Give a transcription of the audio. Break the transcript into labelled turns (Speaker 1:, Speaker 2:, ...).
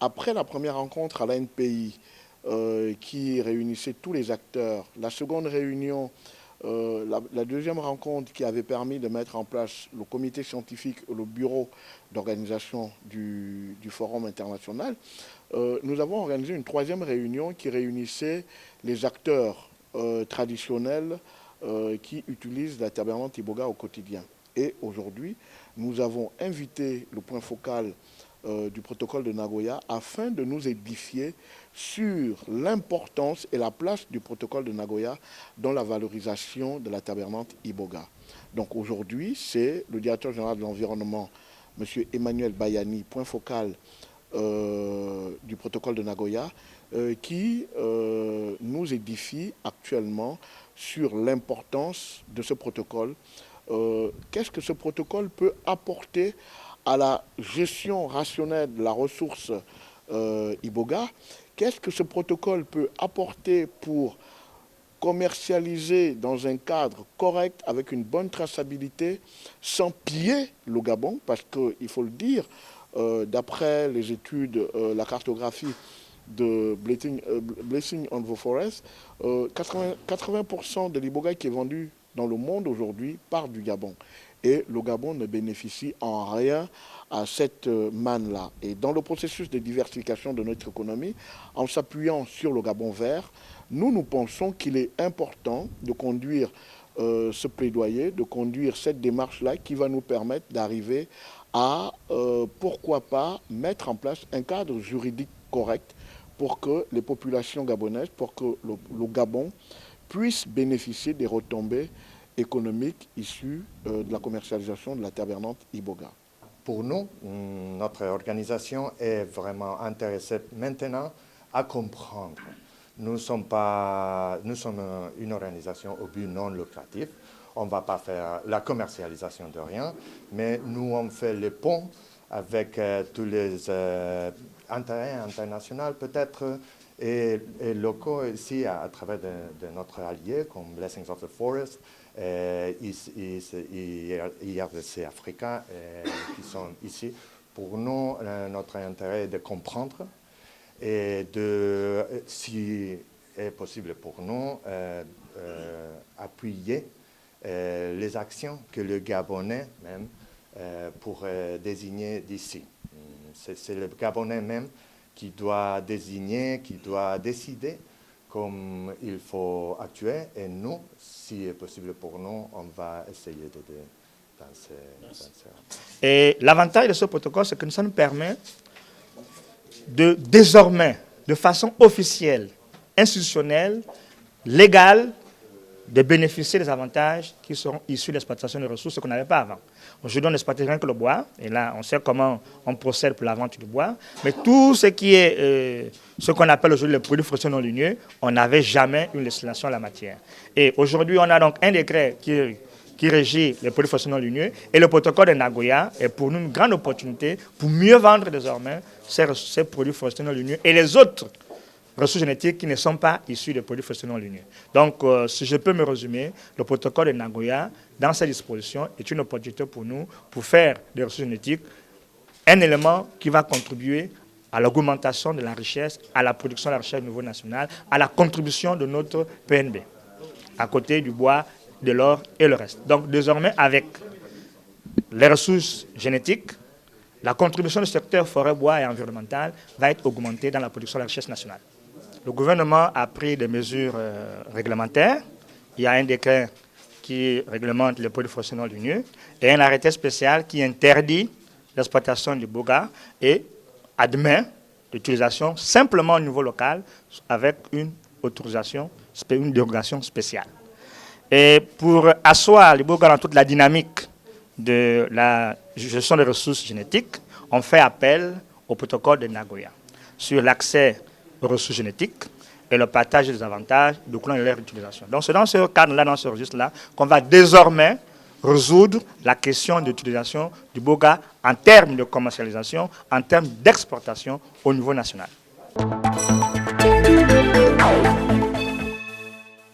Speaker 1: Après la première rencontre à l'ANPI qui réunissait tous les acteurs, la seconde réunion, la deuxième rencontre qui avait permis de mettre en place le comité scientifique et le bureau d'organisation du forum international, nous avons organisé une troisième réunion qui réunissait les acteurs traditionnels qui utilisent la Tabernacle Iboga au quotidien. Et aujourd'hui, nous avons invité le point focal du protocole de Nagoya afin de nous édifier sur l'importance et la place du protocole de Nagoya dans la valorisation de la Tabernacle Iboga. Donc aujourd'hui, c'est le directeur général de l'environnement, M. Emmanuel Bayani, point focal du protocole de Nagoya, qui nous édifie actuellement sur l'importance de ce protocole. Qu'est-ce que ce protocole peut apporter à la gestion rationnelle de la ressource Iboga? Qu'est-ce que ce protocole peut apporter pour commercialiser dans un cadre correct, avec une bonne traçabilité, sans piller le Gabon? Parce qu'il faut le dire, d'après les études, la cartographie de Blessing on the Forest, 80% de l'Iboga qui est vendu dans le monde aujourd'hui part du Gabon. Et le Gabon ne bénéficie en rien à cette manne-là. Et dans le processus de diversification de notre économie, en s'appuyant sur le Gabon vert, nous pensons qu'il est important de conduire ce plaidoyer, de conduire cette démarche-là qui va nous permettre d'arriver à, pourquoi pas, mettre en place un cadre juridique correct pour que les populations gabonaises, pour que le Gabon puisse bénéficier des retombées économique issue de la commercialisation de la Tabernacle Iboga.
Speaker 2: Pour nous, notre organisation est vraiment intéressée maintenant à comprendre. Nous sommes une organisation au but non lucratif. On ne va pas faire la commercialisation de rien, mais nous on fait le pont avec tous les intérêts internationaux peut-être et locaux ici à travers de notre allié comme Blessings of the Forest, IRDC Africa qui sont ici. Pour nous, notre intérêt est de comprendre et de, si est possible pour nous, appuyer les actions que le Gabonais même pour désigner d'ici. C'est le Gabonais même qui doit désigner, qui doit décider comme il faut actuer. Et nous, si est possible pour nous, on va essayer d'aider dans ces...
Speaker 3: Et l'avantage de ce protocole, c'est que ça nous permet de désormais, de façon officielle, institutionnelle, légale, de bénéficier des avantages qui seront issus de l'exploitation des ressources qu'on n'avait pas avant. Aujourd'hui, on n'exploite rien que le bois, et là, on sait comment on procède pour la vente du bois, mais tout ce qui est ce qu'on appelle aujourd'hui les produits forestiers non ligneux, on n'avait jamais une législation en la matière. Et aujourd'hui, on a donc un décret qui régit les produits forestiers non ligneux, et le protocole de Nagoya est pour nous une grande opportunité pour mieux vendre désormais ces produits forestiers non ligneux et les autres ressources génétiques qui ne sont pas issues des produits forestiers non ligneux. Donc, si je peux me résumer, le protocole de Nagoya, dans ses dispositions, est une opportunité pour nous pour faire des ressources génétiques un élément qui va contribuer à l'augmentation de la richesse, à la production de la richesse au niveau national, à la contribution de notre PNB, à côté du bois, de l'or et le reste. Donc, désormais, avec les ressources génétiques, la contribution du secteur forêt, bois et environnemental va être augmentée dans la production de la richesse nationale. Le gouvernement a pris des mesures réglementaires. Il y a un décret qui réglemente les produits forestiers non ligneux et un arrêté spécial qui interdit l'exploitation du boga et admet l'utilisation simplement au niveau local avec une autorisation, une dérogation spéciale. Et pour asseoir le boga dans toute la dynamique de la gestion des ressources génétiques, on fait appel au protocole de Nagoya sur l'accès aux ressources génétiques et le partage des avantages de leur utilisation. Donc c'est dans ce cadre-là, dans ce registre-là, qu'on va désormais résoudre la question d'utilisation du boga en termes de commercialisation, en termes d'exportation au niveau national.